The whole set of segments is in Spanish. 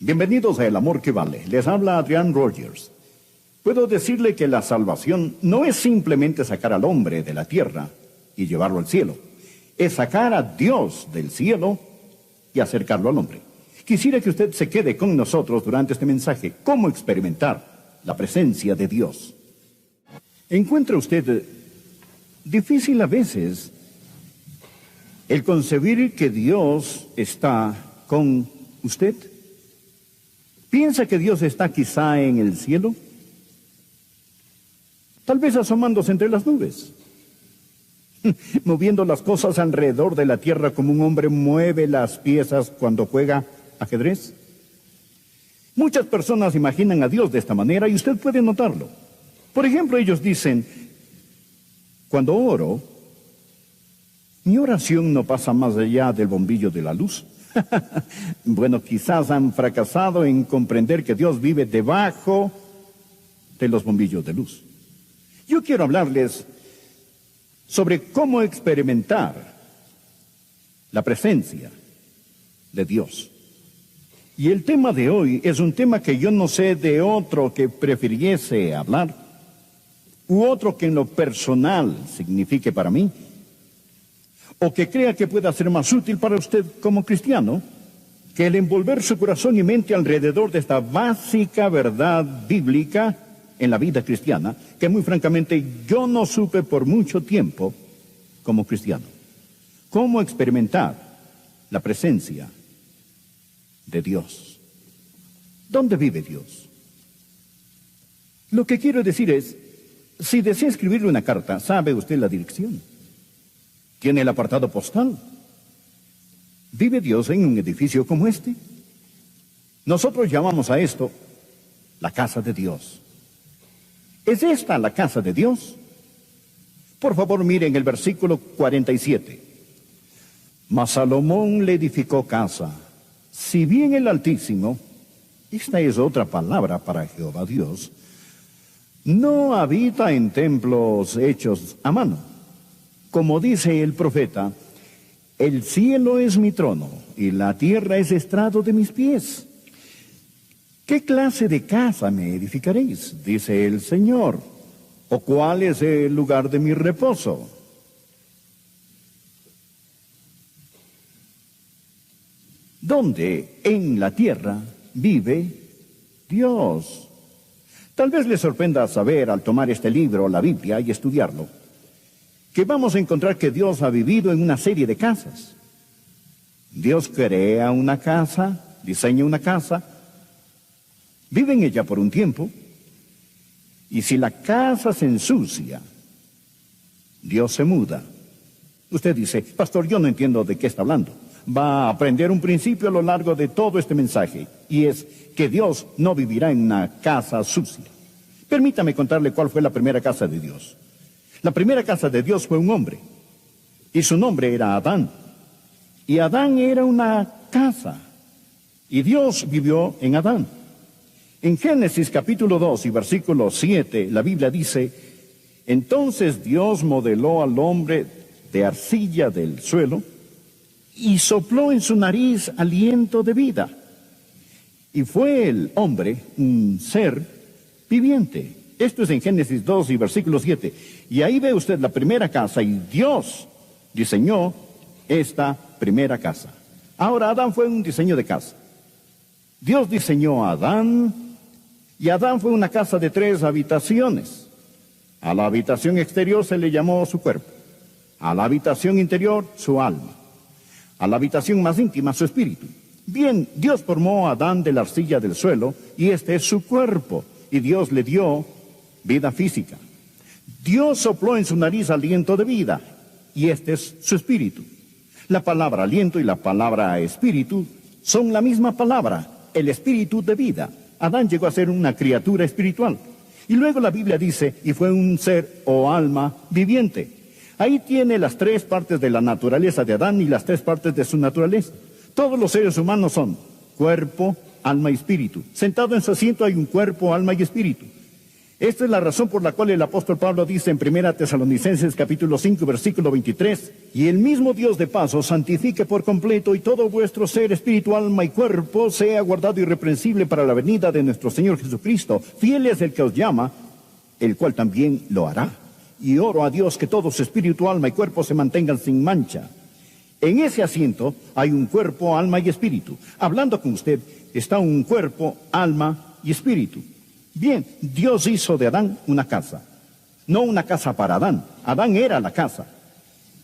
Bienvenidos a El Amor que Vale. Les habla Adrián Rogers. Puedo decirle que la salvación no es simplemente sacar al hombre de la tierra y llevarlo al cielo. Es sacar a Dios del cielo y acercarlo al hombre. Quisiera que usted se quede con nosotros durante este mensaje. ¿Cómo experimentar la presencia de Dios? ¿Encuentra usted difícil a veces el concebir que Dios está con usted? ¿Piensa que Dios está quizá en el cielo? Tal vez asomándose entre las nubes, moviendo las cosas alrededor de la tierra como un hombre mueve las piezas cuando juega ajedrez. Muchas personas imaginan a Dios de esta manera y usted puede notarlo. Por ejemplo, ellos dicen, cuando oro, mi oración no pasa más allá del bombillo de la luz. Bueno, quizás han fracasado en comprender que Dios vive debajo de los bombillos de luz. Yo quiero hablarles sobre cómo experimentar la presencia de Dios. Y el tema de hoy es un tema que yo no sé de otro que prefiriese hablar, u otro que en lo personal signifique para mí, o que crea que pueda ser más útil para usted como cristiano, que el envolver su corazón y mente alrededor de esta básica verdad bíblica en la vida cristiana, que muy francamente yo no supe por mucho tiempo como cristiano. ¿Cómo experimentar la presencia de Dios? ¿Dónde vive Dios? Lo que quiero decir es, si desea escribirle una carta, ¿sabe usted la dirección? ¿Tiene el apartado postal? ¿Vive Dios en un edificio como este? Nosotros llamamos a esto la casa de Dios. ¿Es esta la casa de Dios? Por favor, miren el versículo 47. Mas Salomón le edificó casa. Si bien el Altísimo, esta es otra palabra para Jehová Dios, no habita en templos hechos a mano. Como dice el profeta, el cielo es mi trono y la tierra es estrado de mis pies. ¿Qué clase de casa me edificaréis? Dice el Señor. ¿O cuál es el lugar de mi reposo? ¿Dónde en la tierra vive Dios? Tal vez le sorprenda saber al tomar este libro, la Biblia, y estudiarlo, que vamos a encontrar que Dios ha vivido en una serie de casas. Dios crea una casa, diseña una casa, vive en ella por un tiempo, y si la casa se ensucia, Dios se muda. Usted dice, pastor, yo no entiendo de qué está hablando. Va a aprender un principio a lo largo de todo este mensaje, y es que Dios no vivirá en una casa sucia. Permítame contarle cuál fue la primera casa de Dios. La primera casa de Dios fue un hombre, y su nombre era Adán. Y Adán era una casa, y Dios vivió en Adán. En Génesis capítulo 2 y versículo 7, la Biblia dice, entonces Dios modeló al hombre de arcilla del suelo, y sopló en su nariz aliento de vida. Y fue el hombre un ser viviente. Esto es en Génesis 2 y versículo 7. Y ahí ve usted la primera casa, y Dios diseñó esta primera casa. Ahora, Adán fue un diseño de casa. Dios diseñó a Adán, y Adán fue una casa de 3 habitaciones. A la habitación exterior se le llamó su cuerpo. A la habitación interior, su alma. A la habitación más íntima, su espíritu. Bien, Dios formó a Adán de la arcilla del suelo, y este es su cuerpo, y Dios le dio vida física. Dios sopló en su nariz aliento de vida, y este es su espíritu. La palabra aliento y la palabra espíritu son la misma palabra, el espíritu de vida. Adán llegó a ser una criatura espiritual. Y luego la Biblia dice, y fue un ser o alma viviente. Ahí tiene las 3 partes de la naturaleza de Adán y las 3 partes de su naturaleza. Todos los seres humanos son cuerpo, alma y espíritu. Sentado en su asiento hay un cuerpo, alma y espíritu. Esta es la razón por la cual el apóstol Pablo dice en 1 Tesalonicenses capítulo 5, versículo 23, y el mismo Dios de paz os santifique por completo y todo vuestro ser, espíritu, alma y cuerpo sea guardado irreprensible para la venida de nuestro Señor Jesucristo. Fiel es el que os llama, el cual también lo hará. Y oro a Dios que todo su espíritu, alma y cuerpo se mantengan sin mancha. En ese asiento hay un cuerpo, alma y espíritu. Hablando con usted está un cuerpo, alma y espíritu. Bien, Dios hizo de Adán una casa. No una casa para Adán. Adán era la casa.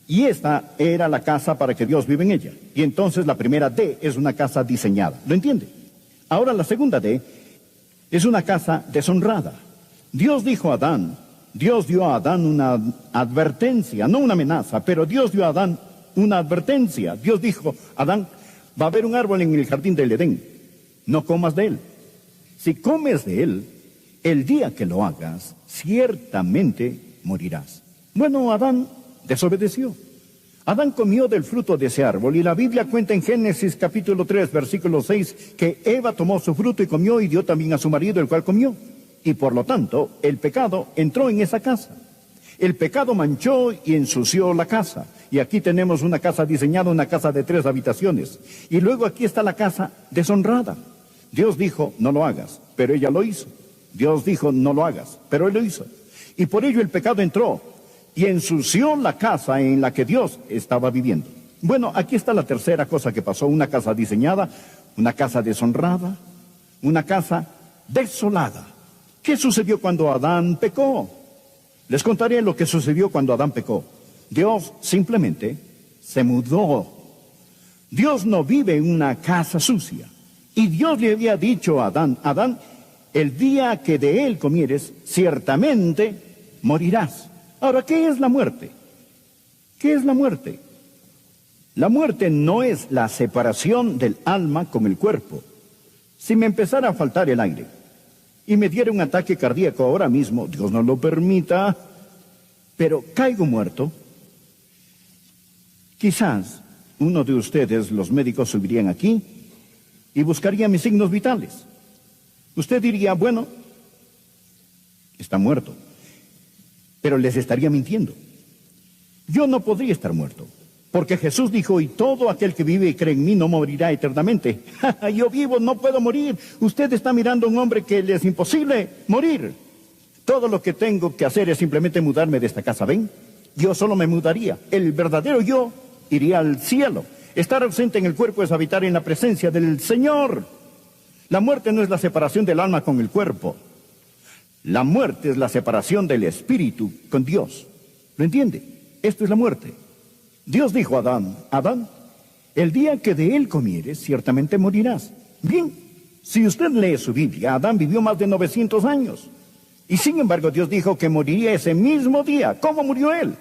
Y esta era la casa para que Dios vive en ella. Y entonces la primera D es una casa diseñada. ¿Lo entiende? Ahora la segunda D es una casa deshonrada. Dios dijo a Adán, Dios dio a Adán una advertencia, no una amenaza, pero Dios dio a Adán una advertencia. Dios dijo, Adán, va a haber un árbol en el jardín del Edén. No comas de él. Si comes de él, el día que lo hagas, ciertamente morirás. Bueno, Adán desobedeció. Adán comió del fruto de ese árbol y la Biblia cuenta en Génesis capítulo 3, versículo 6, que Eva tomó su fruto y comió y dio también a su marido, el cual comió. Y por lo tanto, el pecado entró en esa casa. El pecado manchó y ensució la casa. Y aquí tenemos una casa diseñada, una casa de 3 habitaciones. Y luego aquí está la casa deshonrada. Dios dijo, no lo hagas, pero ella lo hizo. Dios dijo, no lo hagas, pero él lo hizo. Y por ello el pecado entró y ensució la casa en la que Dios estaba viviendo. Bueno, aquí está la tercera cosa que pasó. Una casa diseñada, una casa deshonrada, una casa desolada. ¿Qué sucedió cuando Adán pecó? Les contaré lo que sucedió cuando Adán pecó. Dios simplemente se mudó. Dios no vive en una casa sucia. Y Dios le había dicho a Adán, Adán, el día que de él comieres, ciertamente morirás. Ahora, ¿qué es la muerte? ¿Qué es la muerte? La muerte no es la separación del alma con el cuerpo. Si me empezara a faltar el aire y me diera un ataque cardíaco ahora mismo, Dios no lo permita, pero caigo muerto, quizás uno de ustedes, los médicos, subirían aquí y buscarían mis signos vitales. Usted diría, bueno, está muerto, pero les estaría mintiendo. Yo no podría estar muerto, porque Jesús dijo, y todo aquel que vive y cree en mí no morirá eternamente. Yo vivo, no puedo morir. Usted está mirando a un hombre que le es imposible morir. Todo lo que tengo que hacer es simplemente mudarme de esta casa, ¿ven? Yo solo me mudaría. El verdadero yo iría al cielo. Estar ausente en el cuerpo es habitar en la presencia del Señor. La muerte no es la separación del alma con el cuerpo. La muerte es la separación del espíritu con Dios. ¿Lo entiende? Esto es la muerte. Dios dijo a Adán, Adán, el día que de él comieres, ciertamente morirás. Bien, si usted lee su Biblia, Adán vivió más de 900 años. Y sin embargo, Dios dijo que moriría ese mismo día. ¿Cómo murió él?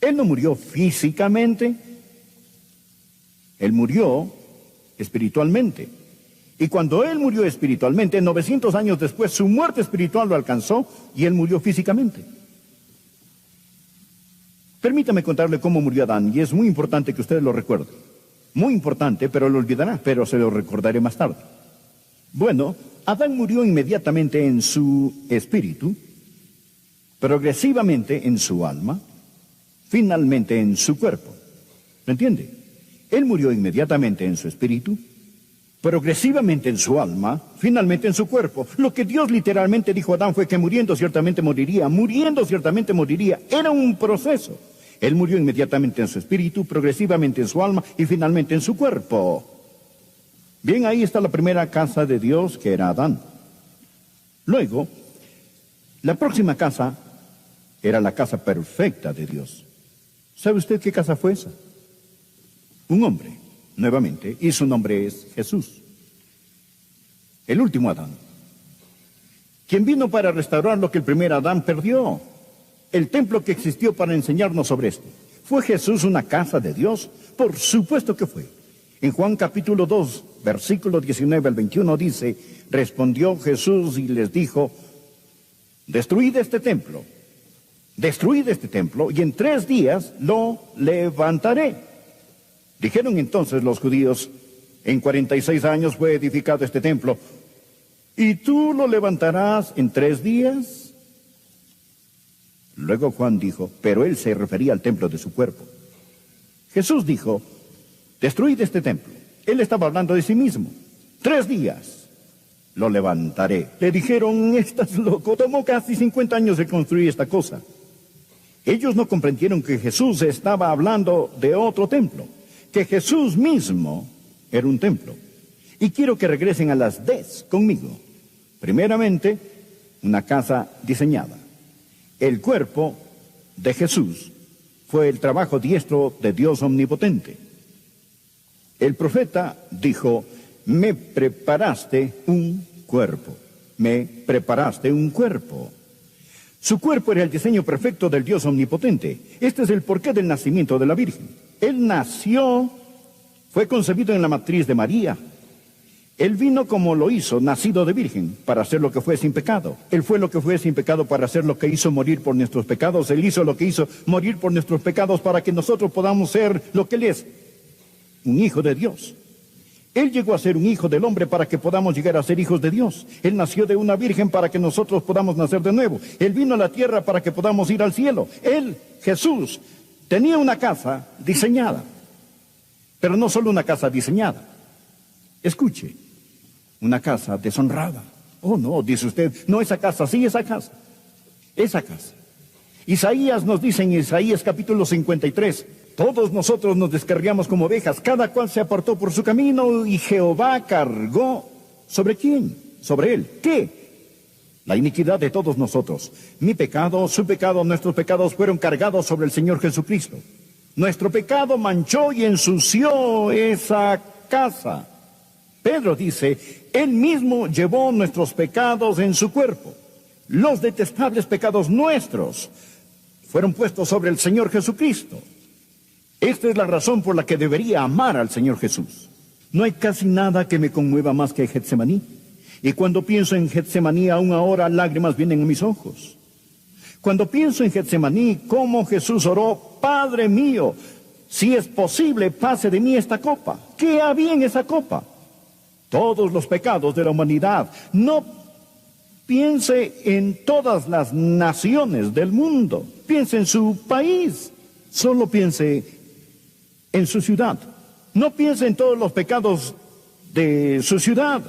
Él no murió físicamente. Él murió espiritualmente. Y cuando él murió espiritualmente, 900 años después, su muerte espiritual lo alcanzó y él murió físicamente. Permítame contarle cómo murió Adán, y es muy importante que usted lo recuerde. Muy importante, pero lo olvidará, pero se lo recordaré más tarde. Bueno, Adán murió inmediatamente en su espíritu, progresivamente en su alma, finalmente en su cuerpo. ¿Me entiende? Él murió inmediatamente en su espíritu, progresivamente en su alma, finalmente en su cuerpo. Lo que Dios literalmente dijo a Adán fue que muriendo ciertamente moriría, muriendo ciertamente moriría. Era un proceso. Él murió inmediatamente en su espíritu, progresivamente en su alma y finalmente en su cuerpo. Bien, ahí está la primera casa de Dios, que era Adán. Luego, la próxima casa era la casa perfecta de Dios. ¿Sabe usted qué casa fue esa? Un hombre, nuevamente, y su nombre es Jesús. El último Adán, quien vino para restaurar lo que el primer Adán perdió. El templo que existió para enseñarnos sobre esto. ¿Fue Jesús una casa de Dios? Por supuesto que fue. En Juan capítulo 2, versículo 19 al 21 dice, respondió Jesús y les dijo, destruid este templo, y en 3 días lo levantaré. Dijeron entonces los judíos, en 46 años fue edificado este templo, ¿Y tú lo levantarás en 3 días? Luego Juan dijo, pero él se refería al templo de su cuerpo. Jesús dijo, destruid este templo. Él estaba hablando de sí mismo. 3 días lo levantaré. Le dijeron, estás loco, tomó casi 50 años de construir esta cosa. Ellos no comprendieron que Jesús estaba hablando de otro templo, que Jesús mismo era un templo. Y quiero que regresen a las Ds conmigo. Primeramente, una casa diseñada. El cuerpo de Jesús fue el trabajo diestro de Dios omnipotente. El profeta dijo, me preparaste un cuerpo. Me preparaste un cuerpo. Su cuerpo era el diseño perfecto del Dios omnipotente. Este es el porqué del nacimiento de la Virgen. Él nació, fue concebido en la matriz de María. Él vino como lo hizo, nacido de virgen, para hacer lo que fue sin pecado. Él fue lo que fue sin pecado para hacer lo que hizo morir por nuestros pecados. Él hizo lo que hizo morir por nuestros pecados para que nosotros podamos ser lo que Él es, un hijo de Dios. Él llegó a ser un hijo del hombre para que podamos llegar a ser hijos de Dios. Él nació de una virgen para que nosotros podamos nacer de nuevo. Él vino a la tierra para que podamos ir al cielo. Él, Jesús, tenía una casa diseñada, pero no solo una casa diseñada. Escuche, una casa deshonrada. Oh, no, dice usted, no esa casa, sí esa casa. Esa casa. Isaías nos dice en Isaías capítulo 53, todos nosotros nos descarriamos como ovejas, cada cual se apartó por su camino y Jehová cargó. ¿Sobre quién? Sobre él. ¿Qué? La iniquidad de todos nosotros. Mi pecado, su pecado, nuestros pecados fueron cargados sobre el Señor Jesucristo. Nuestro pecado manchó y ensució esa casa. Pedro dice, Él mismo llevó nuestros pecados en su cuerpo. Los detestables pecados nuestros fueron puestos sobre el Señor Jesucristo. Esta es la razón por la que debería amar al Señor Jesús. No hay casi nada que me conmueva más que Getsemaní. Y cuando pienso en Getsemaní, aún ahora lágrimas vienen a mis ojos. Cuando pienso en Getsemaní, cómo Jesús oró, Padre mío, si es posible, pase de mí esta copa. ¿Qué había en esa copa? Todos los pecados de la humanidad. No piense en todas las naciones del mundo. Piense en su país. Solo piense en su ciudad. No piense en todos los pecados de su ciudad.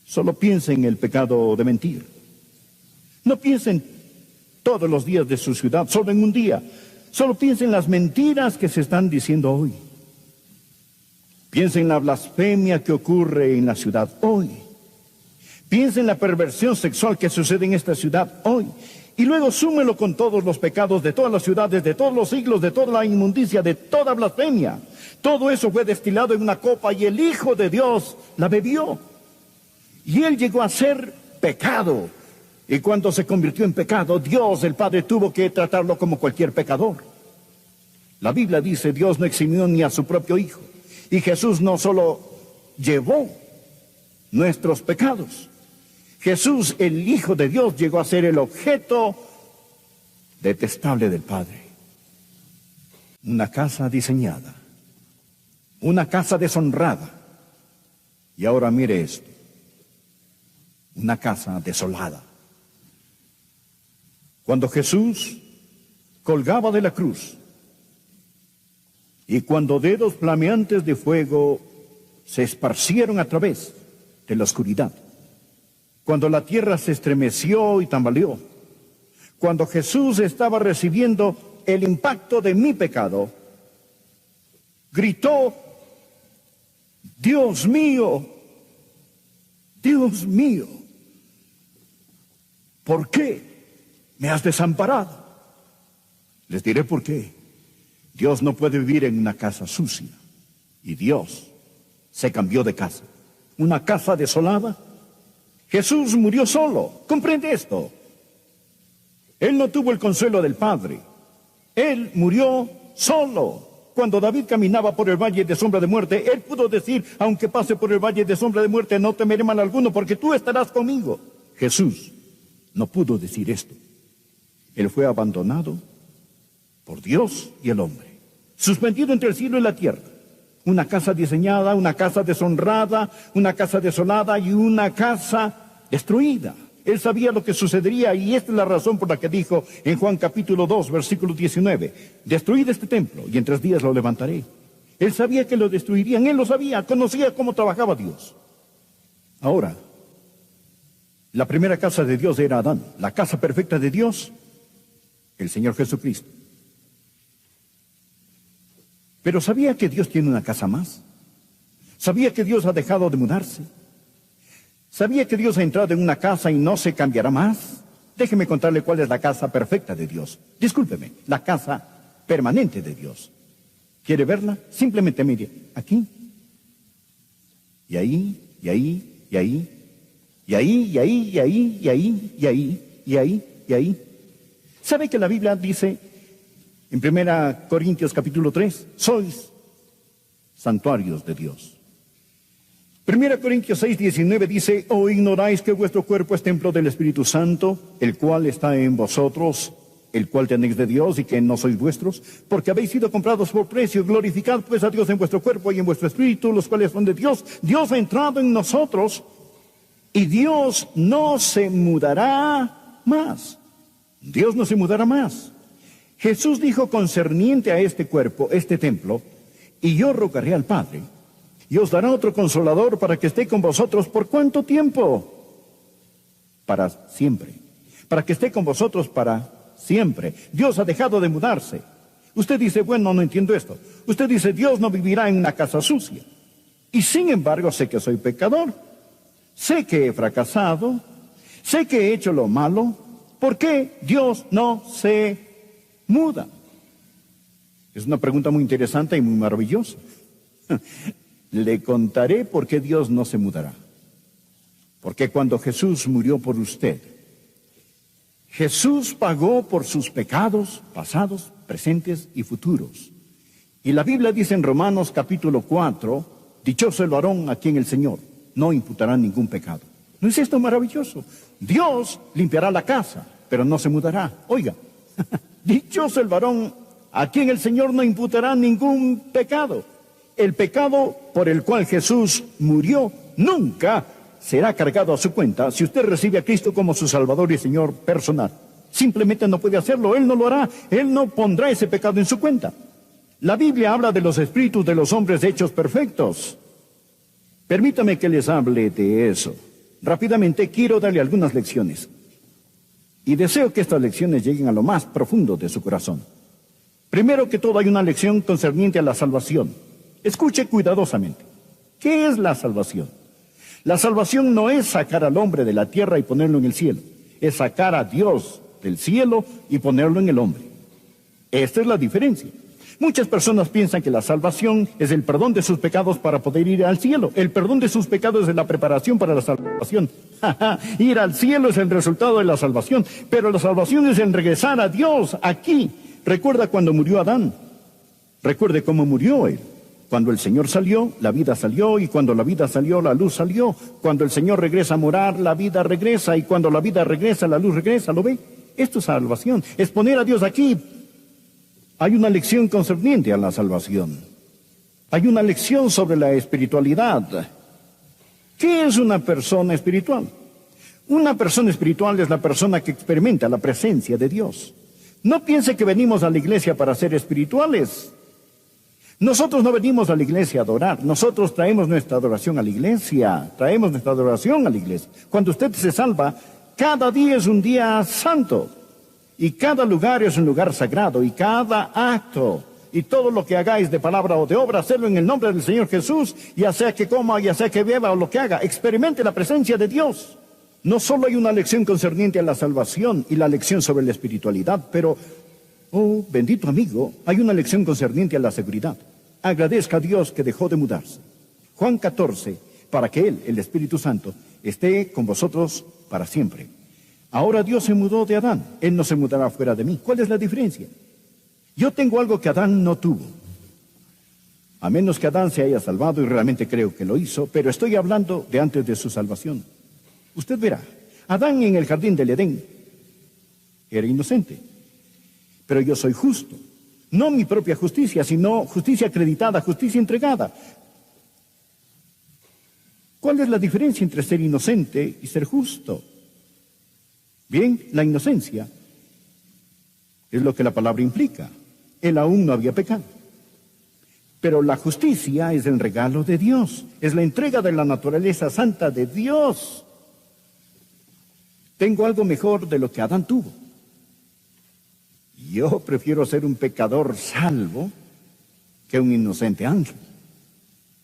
Solo piense en el pecado de mentir. No piense en todos los días de su ciudad, solo en un día. Solo piense en las mentiras que se están diciendo hoy. Piense en la blasfemia que ocurre en la ciudad hoy. Piense en la perversión sexual que sucede en esta ciudad hoy. Y luego súmelo con todos los pecados de todas las ciudades, de todos los siglos, de toda la inmundicia, de toda blasfemia. Todo eso fue destilado en una copa y el Hijo de Dios la bebió. Y Él llegó a ser pecado. Y cuando se convirtió en pecado, Dios, el Padre, tuvo que tratarlo como cualquier pecador. La Biblia dice, Dios no eximió ni a su propio Hijo. Y Jesús no solo llevó nuestros pecados. Jesús, el Hijo de Dios, llegó a ser el objeto detestable del Padre. Una casa diseñada. Una casa deshonrada. Y ahora mire esto. Una casa desolada. Cuando Jesús colgaba de la cruz y cuando dedos flameantes de fuego se esparcieron a través de la oscuridad, cuando la tierra se estremeció y tambaleó, cuando Jesús estaba recibiendo el impacto de mi pecado, gritó, Dios mío, ¿por qué me has desamparado? Les diré por qué. Dios no puede vivir en una casa sucia. Y Dios se cambió de casa. Una casa desolada. Jesús murió solo. ¿Comprende esto? Él no tuvo el consuelo del Padre. Él murió solo. Cuando David caminaba por el valle de sombra de muerte, él pudo decir, aunque pase por el valle de sombra de muerte, no temeré mal alguno, porque tú estarás conmigo. Jesús no pudo decir esto. Él fue abandonado por Dios y el hombre, suspendido entre el cielo y la tierra, Una casa diseñada, una casa deshonrada, una casa desolada y una casa destruida. Él sabía lo que sucedería y esta es la razón por la que dijo en Juan capítulo 2, versículo 19, destruid este templo y en 3 días lo levantaré. Él sabía que lo destruirían, él lo sabía, conocía cómo trabajaba Dios. Ahora, la primera casa de Dios era Adán, la casa perfecta de Dios, el Señor Jesucristo. Pero ¿sabía que Dios tiene una casa más? ¿Sabía que Dios ha dejado de mudarse? ¿Sabía que Dios ha entrado en una casa y no se cambiará más? Déjeme contarle cuál es la casa perfecta de Dios. Discúlpeme, la casa permanente de Dios. ¿Quiere verla? Simplemente mire, aquí, y ahí, y ahí, y ahí, y ahí, y ahí, y ahí, y ahí, y ahí, y ahí, y ahí. ¿Sabe que la Biblia dice en 1 Corintios capítulo 3, sois santuarios de Dios? 1 Corintios 6, 19 dice, ¿o ignoráis que vuestro cuerpo es templo del Espíritu Santo, el cual está en vosotros, el cual tenéis de Dios y que no sois vuestros? Porque habéis sido comprados por precio. Glorificad pues a Dios en vuestro cuerpo y en vuestro espíritu, los cuales son de Dios. Dios ha entrado en nosotros y Dios no se mudará más. Dios no se mudará más. Jesús dijo concerniente a este cuerpo, este templo, y yo rogaré al Padre, y os dará otro consolador para que esté con vosotros. ¿Por cuánto tiempo? Para siempre. Para que esté con vosotros para siempre. Dios ha dejado de mudarse. Usted dice, bueno, no entiendo esto. Usted dice, Dios no vivirá en una casa sucia. Y sin embargo, sé que soy pecador. Sé que he fracasado. Sé que he hecho lo malo. ¿Por qué Dios no se muda? Es una pregunta muy interesante y muy maravillosa. Le contaré por qué Dios no se mudará. Porque cuando Jesús murió por usted, Jesús pagó por sus pecados pasados, presentes y futuros. Y la Biblia dice en Romanos capítulo 4, dichoso el varón a quien el Señor no imputará ningún pecado. ¿No es esto maravilloso? Dios limpiará la casa, pero no se mudará. Oiga, dichoso el varón a quien el Señor no imputará ningún pecado. El pecado por el cual Jesús murió nunca será cargado a su cuenta si usted recibe a Cristo como su Salvador y Señor personal. Simplemente no puede hacerlo, Él no lo hará, Él no pondrá ese pecado en su cuenta. La Biblia habla de los espíritus de los hombres hechos perfectos. Permítame que les hable de eso. Rápidamente quiero darle algunas lecciones. Y deseo que estas lecciones lleguen a lo más profundo de su corazón. Primero que todo hay una lección concerniente a la salvación. Escuche cuidadosamente. ¿Qué es la salvación? La salvación no es sacar al hombre de la tierra y ponerlo en el cielo. Es sacar a Dios del cielo y ponerlo en el hombre. Esta es la diferencia. Muchas personas piensan que la salvación es el perdón de sus pecados para poder ir al cielo. El perdón de sus pecados es la preparación para la salvación. Ir al cielo es el resultado de la salvación. Pero la salvación es el regresar a Dios aquí. Recuerda cuando murió Adán. Recuerde cómo murió él. Cuando el Señor salió, la vida salió, y cuando la vida salió, la luz salió. Cuando el Señor regresa a morar, la vida regresa, y cuando la vida regresa, la luz regresa. ¿Lo ve? Esto es salvación, es poner a Dios aquí. Hay una lección concerniente a la salvación. Hay una lección sobre la espiritualidad. ¿Qué es una persona espiritual? Una persona espiritual es la persona que experimenta la presencia de Dios. No piense que venimos a la iglesia para ser espirituales. Nosotros no venimos a la iglesia a adorar. Nosotros traemos nuestra adoración a la iglesia. Traemos nuestra adoración a la iglesia. Cuando usted se salva, cada día es un día santo. Y cada lugar es un lugar sagrado. Y cada acto y todo lo que hagáis de palabra o de obra, hacerlo en el nombre del Señor Jesús. Ya sea que coma, ya sea que beba o lo que haga. Experimente la presencia de Dios. No solo hay una lección concerniente a la salvación y la lección sobre la espiritualidad, pero, oh, bendito amigo, hay una lección concerniente a la seguridad. Agradezca a Dios que dejó de mudarse. Juan 14, para que Él, el Espíritu Santo, esté con vosotros para siempre. Ahora Dios se mudó de Adán, Él no se mudará fuera de mí. ¿Cuál es la diferencia? Yo tengo algo que Adán no tuvo. A menos que Adán se haya salvado, y realmente creo que lo hizo, pero estoy hablando de antes de su salvación. Usted verá, Adán en el jardín del Edén era inocente, pero yo soy justo. No mi propia justicia, sino justicia acreditada, justicia entregada. ¿Cuál es la diferencia entre ser inocente y ser justo? Bien, la inocencia es lo que la palabra implica. Él aún no había pecado. Pero la justicia es el regalo de Dios, es la entrega de la naturaleza santa de Dios. Tengo algo mejor de lo que Adán tuvo. Yo prefiero ser un pecador salvo que un inocente ángel.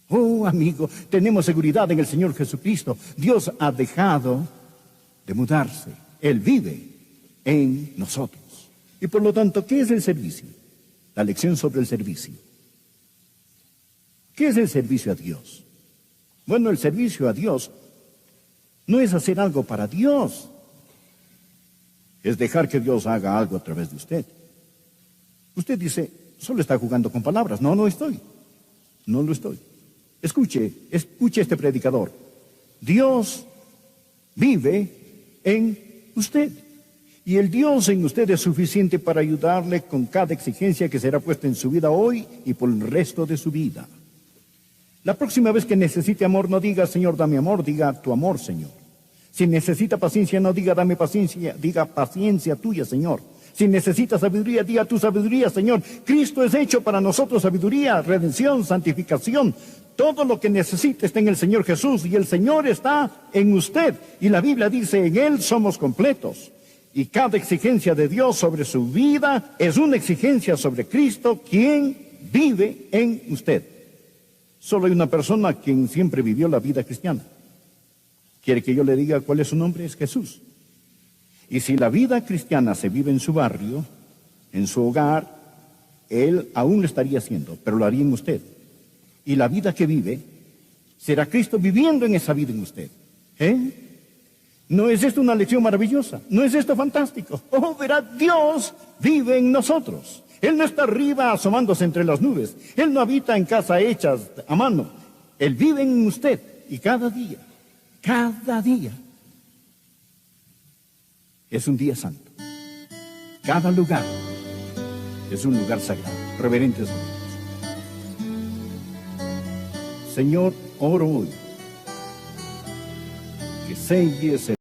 Oh, amigo, tenemos seguridad en el Señor Jesucristo. Dios ha dejado de mudarse. Él vive en nosotros. Y por lo tanto, ¿qué es el servicio? La lección sobre el servicio. ¿Qué es el servicio a Dios? Bueno, el servicio a Dios no es hacer algo para Dios. Es dejar que Dios haga algo a través de usted. Usted dice, solo está jugando con palabras. No, no estoy. No lo estoy. Escuche este predicador. Dios vive en usted. Y el Dios en usted es suficiente para ayudarle con cada exigencia que será puesta en su vida hoy y por el resto de su vida. La próxima vez que necesite amor, no diga, Señor, dame amor, diga tu amor, Señor. Si necesita paciencia, no diga, dame paciencia, diga paciencia tuya, Señor. Si necesita sabiduría, diga tu sabiduría, Señor. Cristo es hecho para nosotros sabiduría, redención, santificación. Todo lo que necesita está en el Señor Jesús y el Señor está en usted. Y la Biblia dice, en Él somos completos. Y cada exigencia de Dios sobre su vida es una exigencia sobre Cristo, quien vive en usted. Solo hay una persona quien siempre vivió la vida cristiana. ¿Quiere que yo le diga cuál es su nombre? Es Jesús. Y si la vida cristiana se vive en su barrio, en su hogar, Él aún lo estaría haciendo, pero lo haría en usted. Y la vida que vive, será Cristo viviendo en esa vida en usted. ¿No es esto una lección maravillosa? ¿No es esto fantástico? Oh, verá, Dios vive en nosotros. Él no está arriba asomándose entre las nubes. Él no habita en casas hechas a mano. Él vive en usted. Y cada día es un día santo. Cada lugar es un lugar sagrado. Reverentes amigos. Señor, oro hoy que selles